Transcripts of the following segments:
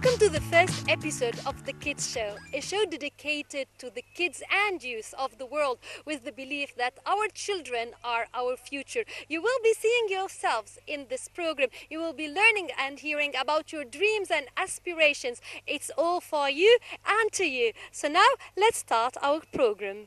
Welcome to the first episode of The Kids Show, a show dedicated to the kids and youth of the world with the belief that our children are our future. You will be seeing yourselves in this program. You will be learning and hearing about your dreams and aspirations. It's all for you and to you. So now let's start our program.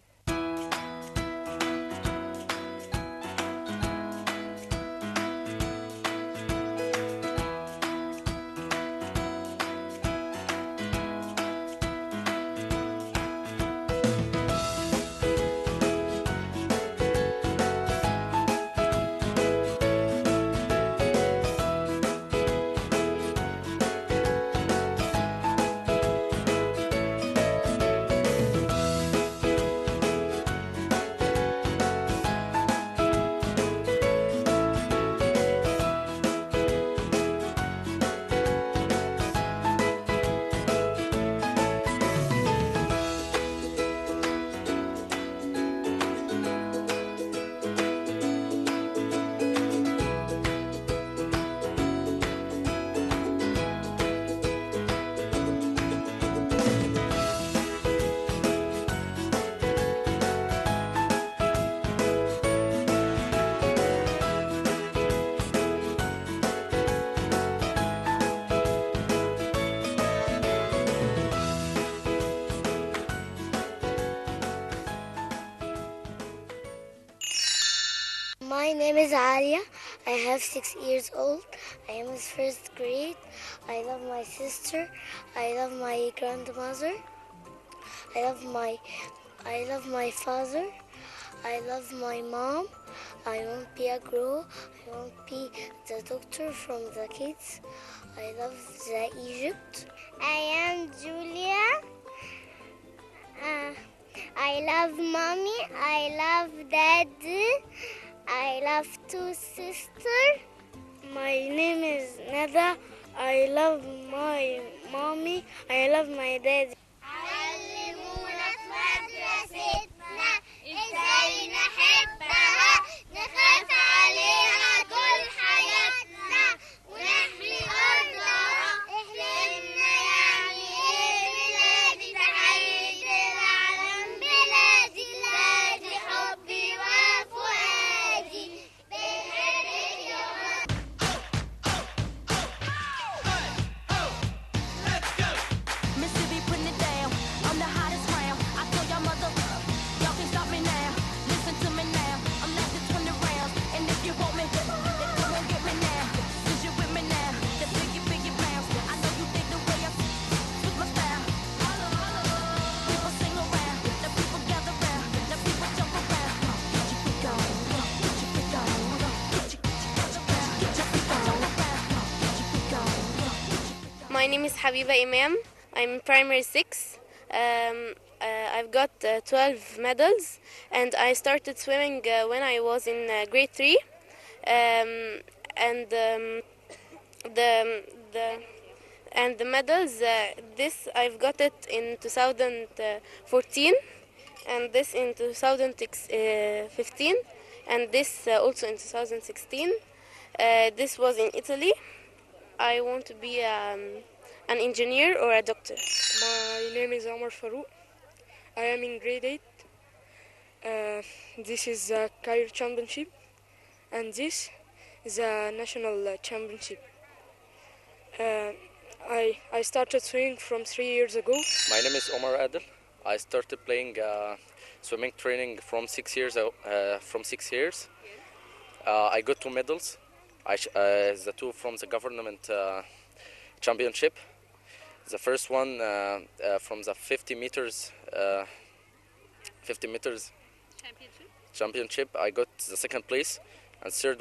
My name is Alia. I have 6 years old. I am in first grade. I love my sister. I love my grandmother. I love my father. I love my mom. I won't be a girl. I won't be the doctor from the kids. I love the Egypt. I am Julia. I love mommy. I love daddy. I love two sisters. My name is Nada. I love my mommy. I love my daddy. علمونا في مدرستنا ازاي نحبها نخاف عليها طول حياتنا ونحمي أرضها احلمنا يعني ايه بلادي تحية العالم بلادي بلادي حبي وفؤادي Mississippi putting it down. I'm the hottest round. I tell y'all mother, y'all can stop me now. Listen to me now. I'm not the 20 rounds. And if you want me, then come on get me now. Since you're with me now, the biggie bounce. I know you think the way I switch my style. People sing around, the people gather round, the people jump around. Get your freak on, get your freak on, get your freak on, get your freak on. My name is Habiba Imam. I'm primary 6. I've got 12 medals, and I started swimming when I was in grade 3. And the medals, this I've got it in 2014, and this in 2015, and this also in 2016. This was in Italy. I want to be an engineer or a doctor. My name is Omar Farouk. I am in grade 8. This is the Cairo Championship, and this is a national championship. I started swimming from 3 years ago. My name is Omar Adel. I started playing swimming training from 6 years. I got 2 medals. The 2 from the government championship. The first one from the 50 meters championship. I got the second place, and third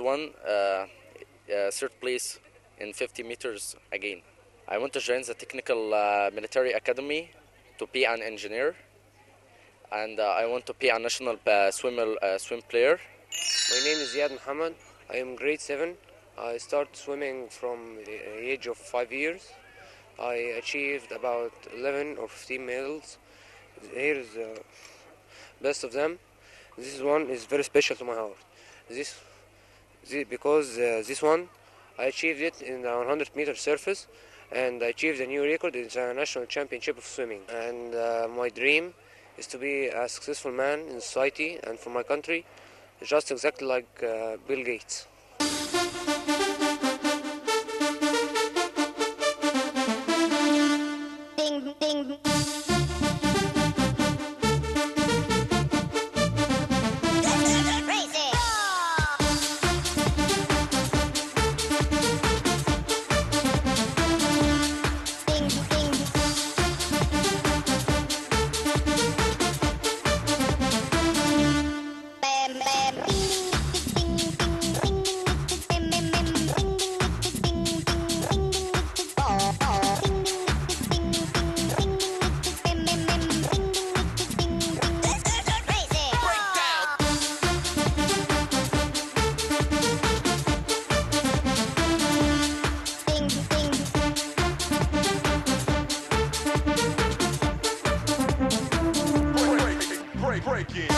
place in 50 meters again. I want to join the technical military academy to be an engineer, and I want to be a national swim player. My name is Ziad Muhammad. I am grade 7. I started swimming from the age of 5 years. I achieved about 11 or 15 medals. Here is the best of them. This one is very special to my heart. Because this one, I achieved it in the 100-meter surface, and I achieved a new record in the national championship of swimming. And my dream is to be a successful man in society and for my country, just exactly like Bill Gates. Ding, ding. Crazy. Ding, ding. Bam, bam. Ding, ding, ding, ding, ding, ding, ding, ding, ding, ding, ding, ding, ding, oh, oh. Ding, ding, ding, ding, ding, ding, ding, ding, ding, ding, ding, ding, ding. Crazy. Ding, ding. Break it.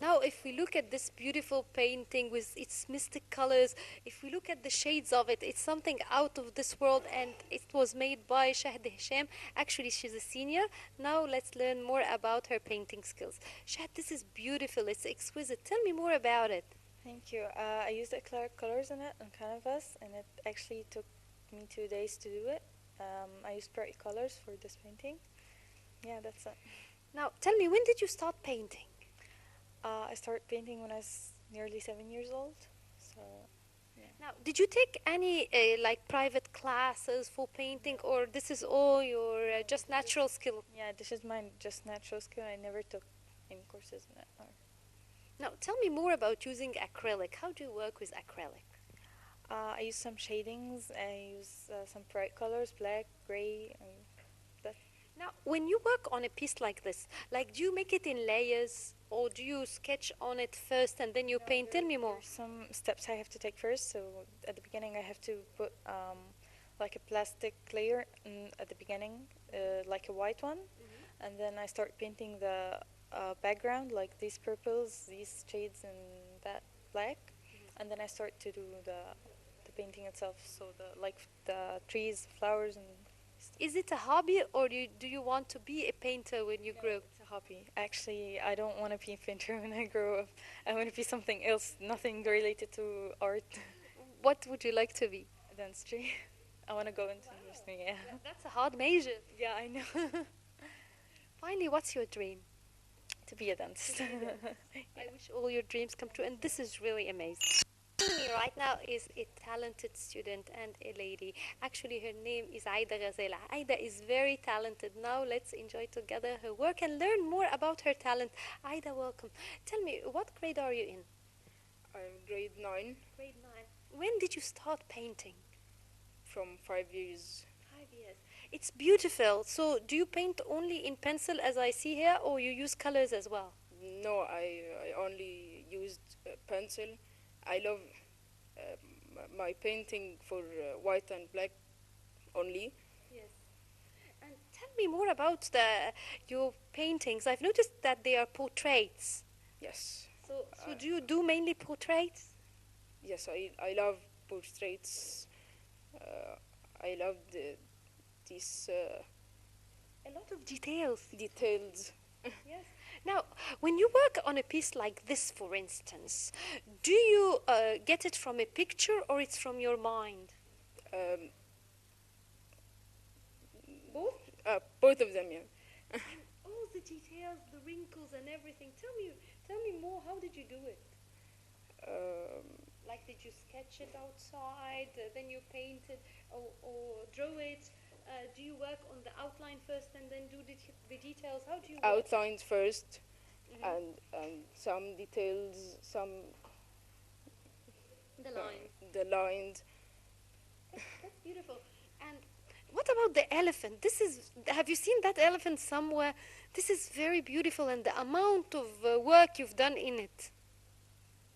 Now, if we look at this beautiful painting with its mystic colors, if we look at the shades of it, it's something out of this world, and it was made by Shahd Hisham. Actually, she's a senior. Now, let's learn more about her painting skills. Shahd, this is beautiful. It's exquisite. Tell me more about it. Thank you. I used acrylic colors in it on canvas, and it actually took me 2 days to do it. I used bright colors for this painting. Yeah, that's it. Now, tell me, when did you start painting? I started painting when I was nearly 7 years old. So, Now, did you take any like private classes for painting, or this is all your just natural skill? yeah, this is my just natural skill. I never took any courses in it. Now, tell me more about using acrylic. How do you work with acrylic? I use some shadings. I use some bright colors, black, gray, and that. Now, when you work on a piece like this, like, do you make it in layers, or do you sketch on it first and then you paint? Tell me more. There's some steps I have to take first. So at the beginning, I have to put like a plastic layer at the beginning, like a white one, and then I start painting the background, like these purples, these shades, and that black, and then I start to do the painting itself. So the trees, flowers, and Is it a hobby, or do you want to be a painter when you grow? it's a hobby. Actually, I don't want to be a painter when I grow up. I want to be something else, nothing related to art. What would you like to be? Dentistry. I want to go into dentistry. Yeah. That's a hard major. Yeah, I know. Finally, what's your dream? To be a dentist. I wish all your dreams come true, and this is really amazing. Me right now is a talented student and a lady. Actually, her name is Aida Ghazela. Aida is very talented. Now let's enjoy together her work and learn more about her talent. Aida, welcome. Tell me, what grade are you in? I'm grade 9 Grade 9. When did you start painting? from 5 years. 5 years. It's beautiful. So do you paint only in pencil as I see here, or you use colors as well? No, I only used pencil. I love my painting for white and black only. Yes. And tell me more about your paintings. I've noticed that they are portraits. Yes, So do you do mainly portraits? yes, I love portraits. I love these A lot of details. details. Yes. Now, when you work on a piece like this, for instance, do you get it from a picture or it's from your mind? Um, Both? Both of them, yeah. All the details, the wrinkles and everything. Tell me more. How did you do it? Like, did you sketch it outside, then you paint it, or draw it? Do you work on the outline first and then do the details? How do you work? Outlines first, and some details, some The line. the lines. That's beautiful. And what about the elephant? Have you seen that elephant somewhere? This is very beautiful, and the amount of work you've done in it.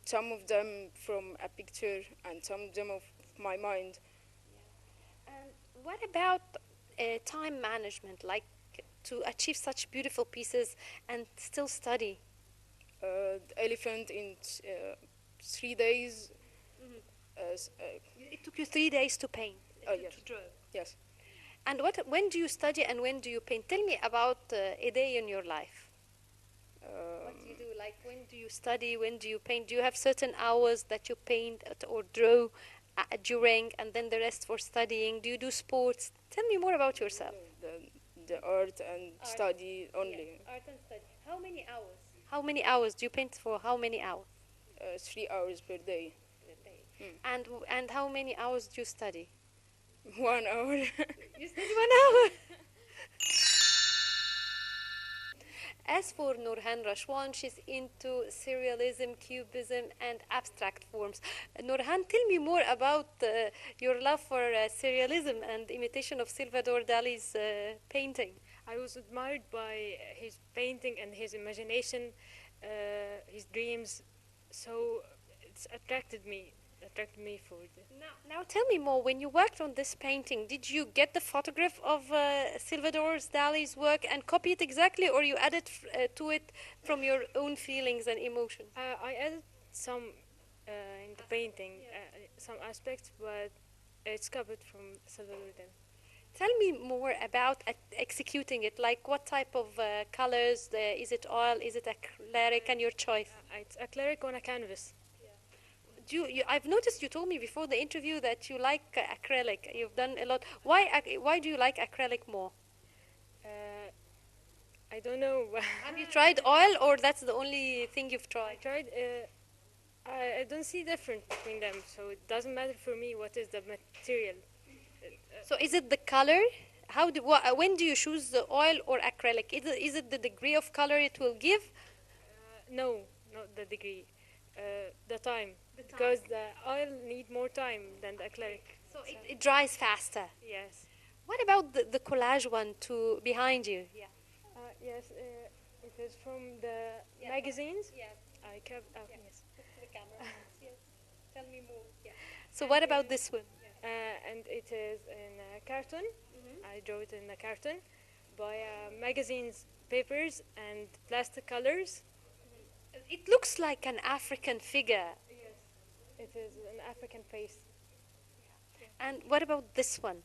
Some of them from a picture, and some of them of my mind. And what about time management, like to achieve such beautiful pieces and still study? The elephant in 3 days. It took you 3 days to paint, Yes. to draw. Yes. And when do you study and when do you paint? Tell me about a day in your life. What do you do? Like, when do you study? When do you paint? Do you have certain hours that you paint or draw during, and then the rest for studying? Do you do sports? Tell me more about yourself. The art and study only. Art and study. How many hours? How many hours do you paint for? How many hours? 3 hours per day. And how many hours do you study? 1 hour. You study 1 hour. As for Nurhan Rashwan, she's into surrealism, cubism, and abstract forms. Nurhan, tell me more about your love for surrealism and imitation of Salvador Dali's painting. I was admired by his painting and his imagination, his dreams. So it's attracted me for this. Now tell me more. When you worked on this painting, did you get the photograph of Salvador Dali's work and copy it exactly, or you added to it from your own feelings and emotions? I added some in the painting, some aspects, but it's copied from Salvador Dali. Tell me more about executing it. Like, what type of colors? Is it oil? Is it acrylic? And your choice? It's acrylic on a canvas. I've noticed you told me before the interview that you like acrylic. You've done a lot. Why do you like acrylic more? I don't know. Have you tried oil, or that's the only thing you've tried? I tried. I don't see difference between them, so it doesn't matter for me what is the material. So is it the color? When do you choose the oil or acrylic? Is it the degree of color it will give? No, not the degree. The time. Because the oil need more time than the acrylic. So it dries faster. Yes. What about the collage one behind you? Yeah. Yes, it is from the magazines. Yes. I kept up. Yes. The camera. Yes. Tell me more. Yeah. So what about this one? And it is in a carton. I drew it in a carton by magazines, papers, and plastic colors. It looks like an African figure. Yes, it is an African face. And what about this one?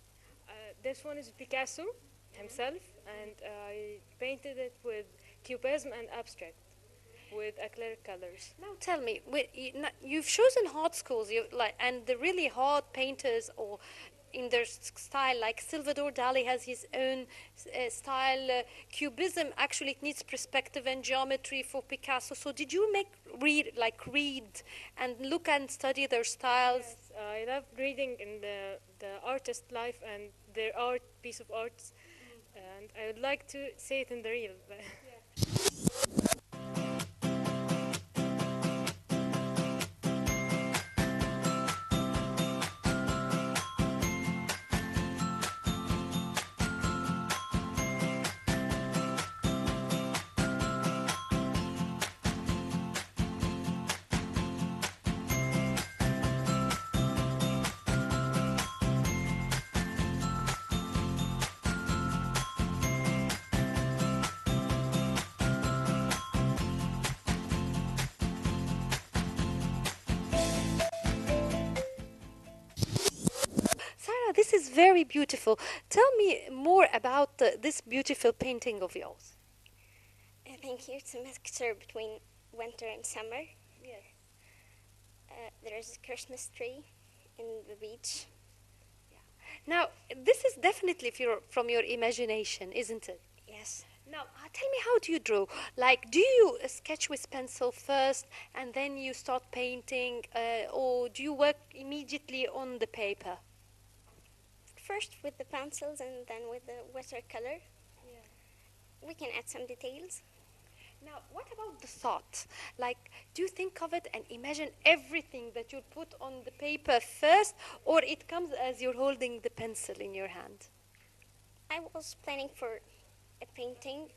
This one is Picasso himself, and I painted it with cubism and abstract, with acrylic colors. Now tell me, you've chosen hard schools, and the really hard painters, or in their style, like Salvador Dali has his own style. Cubism, actually, it needs perspective and geometry for Picasso. So did you read and look and study their styles? Yes, I love reading in the artist life and their piece of art, and I would like to see it in the real. This is very beautiful. Tell me more about this beautiful painting of yours. Thank you. It's a mixture between winter and summer. Yes. There is a Christmas tree in the beach. Yeah. Now, this is definitely from your imagination, isn't it? Yes. Now, tell me, how do you draw? Like, do you sketch with pencil first and then you start painting, or do you work immediately on the paper? First with the pencils and then with the watercolor. We can add some details. Now, what about the thought? Like, do you think of it and imagine everything that you put on the paper first, or it comes as you're holding the pencil in your hand? I was planning for a painting,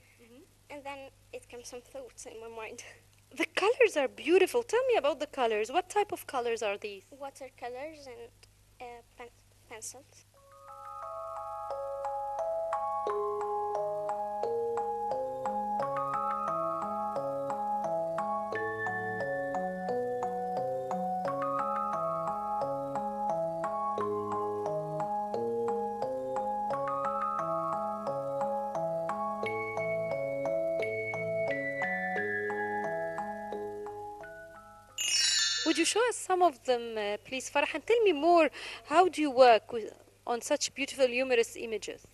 and then it comes some thoughts in my mind. The colors are beautiful. Tell me about the colors. What type of colors are these? Watercolors and pencils. Would you show us some of them, please, Farah? And tell me more, how do you work on such beautiful, humorous images?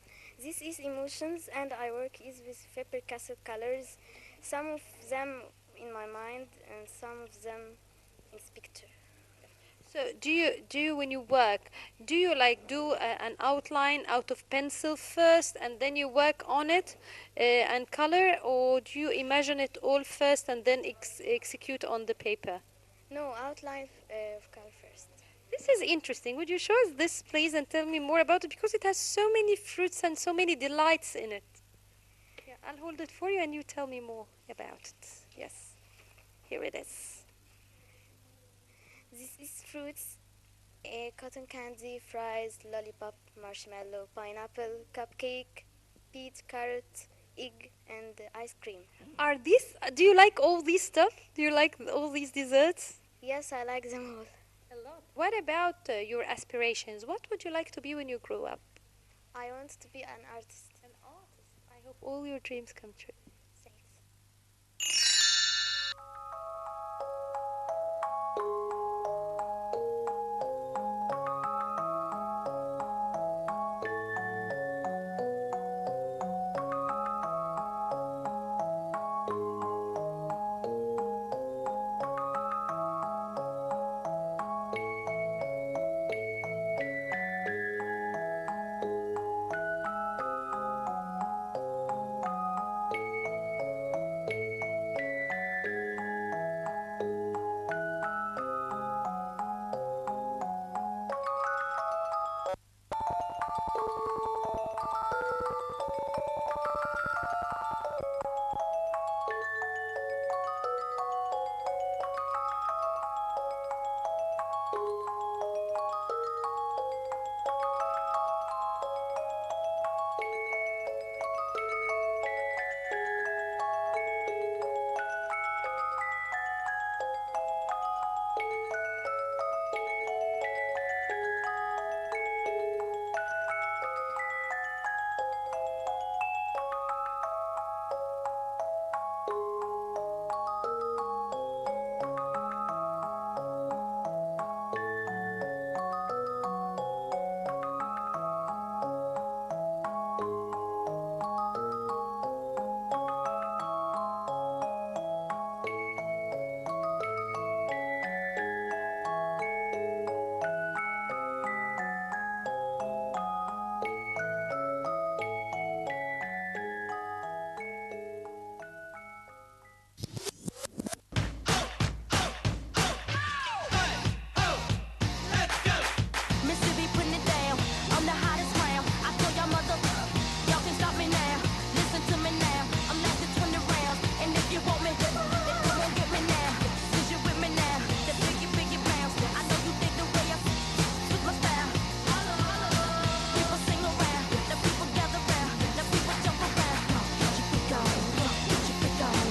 This is emotions, and I work is with Faber-Castell colors. Some of them in my mind, and some of them in picture. So do you when you work, do you like do an outline out of pencil first and then you work on it and color, or do you imagine it all first and then execute on the paper? No, outline of color first. This is interesting. Would you show us this, please, and tell me more about it, because it has so many fruits and so many delights in it. Yeah, I'll hold it for you and you tell me more about it. Yes, here it is. This is fruits, cotton candy, fries, lollipop, marshmallow, pineapple, cupcake, peach, carrot, egg, and ice cream. Are these? Do you like all these stuff? Do you like all these desserts? Yes, I like them all. A lot. What about your aspirations? What would you like to be when you grow up? I want to be an artist. An artist. I hope all your dreams come true. Thanks. Mississippi putting it down. I'm the hottest round. I told y'all mother, y'all can stop me now. Listen to me now. I'm not the 20 rounds. And if you want me, then come on get me now. Cause you with me now. The biggie bounce. I know you dig the way I switch my style. People sing around. The people gather round. The people jump around. Get your freak on. Get your freak on.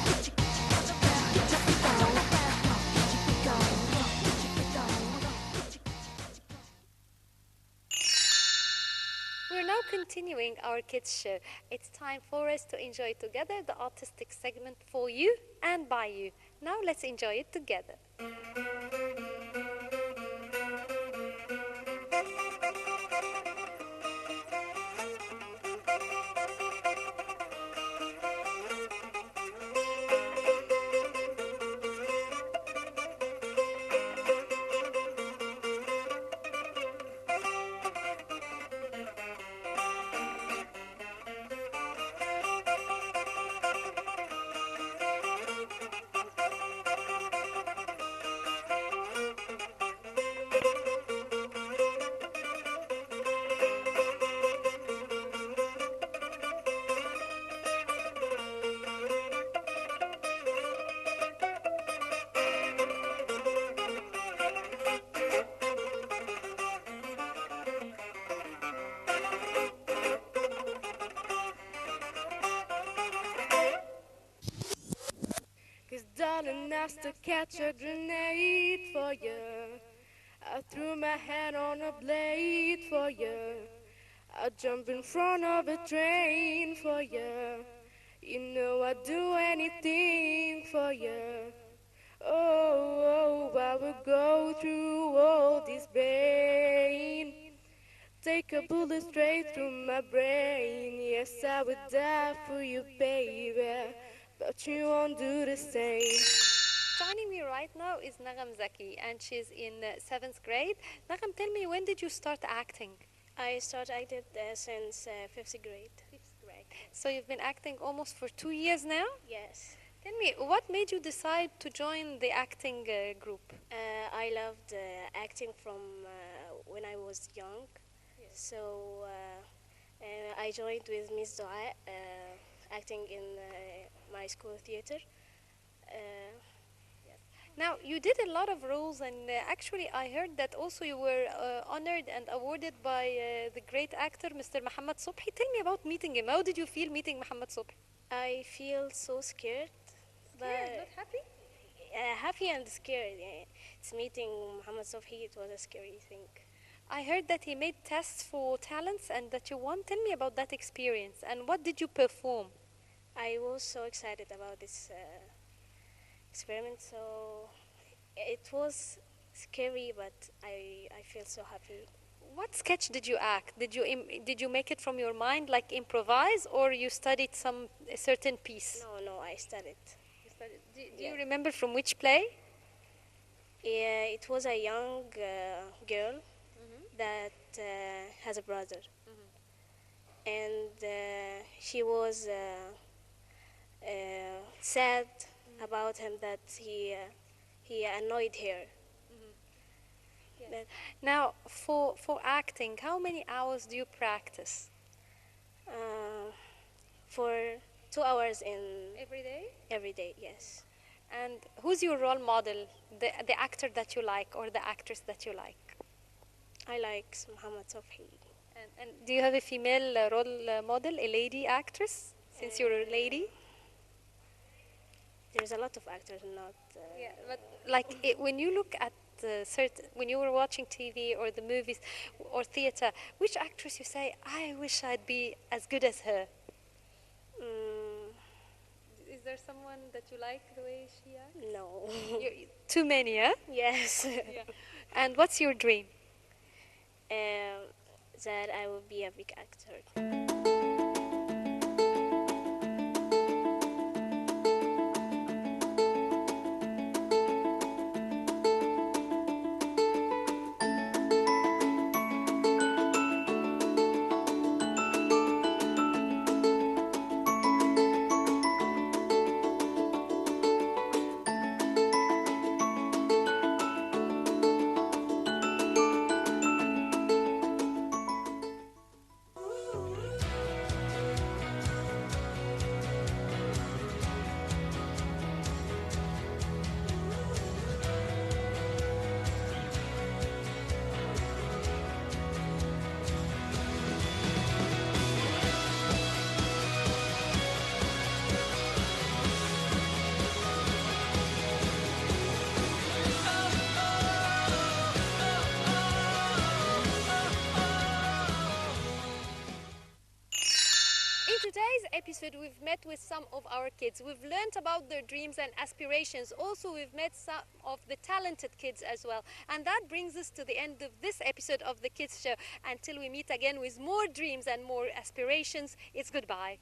Get your freak on. Get your freak on. Get your freak on. Get your freak on. We're now continuing our kids show. It's time for us to enjoy together the artistic segment for you and by you. Now let's enjoy it together. asked to catch a grenade for you. I threw my hat on a blade for you. I jump in front of a train for you. You know I'd do anything for you. Oh, I would go through all this pain. Take a bullet straight through my brain. Yes, I would die for you, baby. But you won't do the same. Joining me right now is Nagam Zaki, and she's in 7th grade. Nagam, tell me, when did you start acting? I started acting since 5th grade. 5th grade. So you've been acting almost for 2 years now? Yes. Tell me, what made you decide to join the acting group? I loved acting from when I was young. Yes. So I joined with Miss Dua acting in my school theater. Now, you did a lot of roles, and actually I heard that also you were honored and awarded by the great actor, Mr. Mohammed Sobhi. Tell me about meeting him. How did you feel meeting Mohammed Sobhi? I feel so scared. But not happy? Happy and scared. Yeah. It's meeting Mohammed Sobhi, it was a scary thing. I heard that he made tests for talents and that you won. Tell me about that experience, and what did you perform? I was so excited about this experiment, so it was scary, but I feel so happy. What sketch did you act? Did you make it from your mind, like improvise, or you studied a certain piece? No, I studied. You studied. Do you remember from which play? Yeah, it was a young girl that has a brother, and she was sad about him that he annoyed her. Yes. Now, for acting, how many hours do you practice? For 2 hours in every day. Every day, yes. And who's your role model? The actor that you like, or the actress that you like? I like Mohammed Sobhi. And do you have a female role model, a lady actress? Since you're a lady. There's a lot of actors, not. Yeah, but like when you look at when you were watching TV or the movies or theater, which actress you say, I wish I'd be as good as her? Is there someone that you like the way she acts? No. Too many, huh? Yes. Yeah. And what's your dream? That I will be a big actor. Today's episode, we've met with some of our kids. We've learned about their dreams and aspirations. Also, we've met some of the talented kids as well. And that brings us to the end of this episode of the Kids Show. Until we meet again with more dreams and more aspirations, it's goodbye.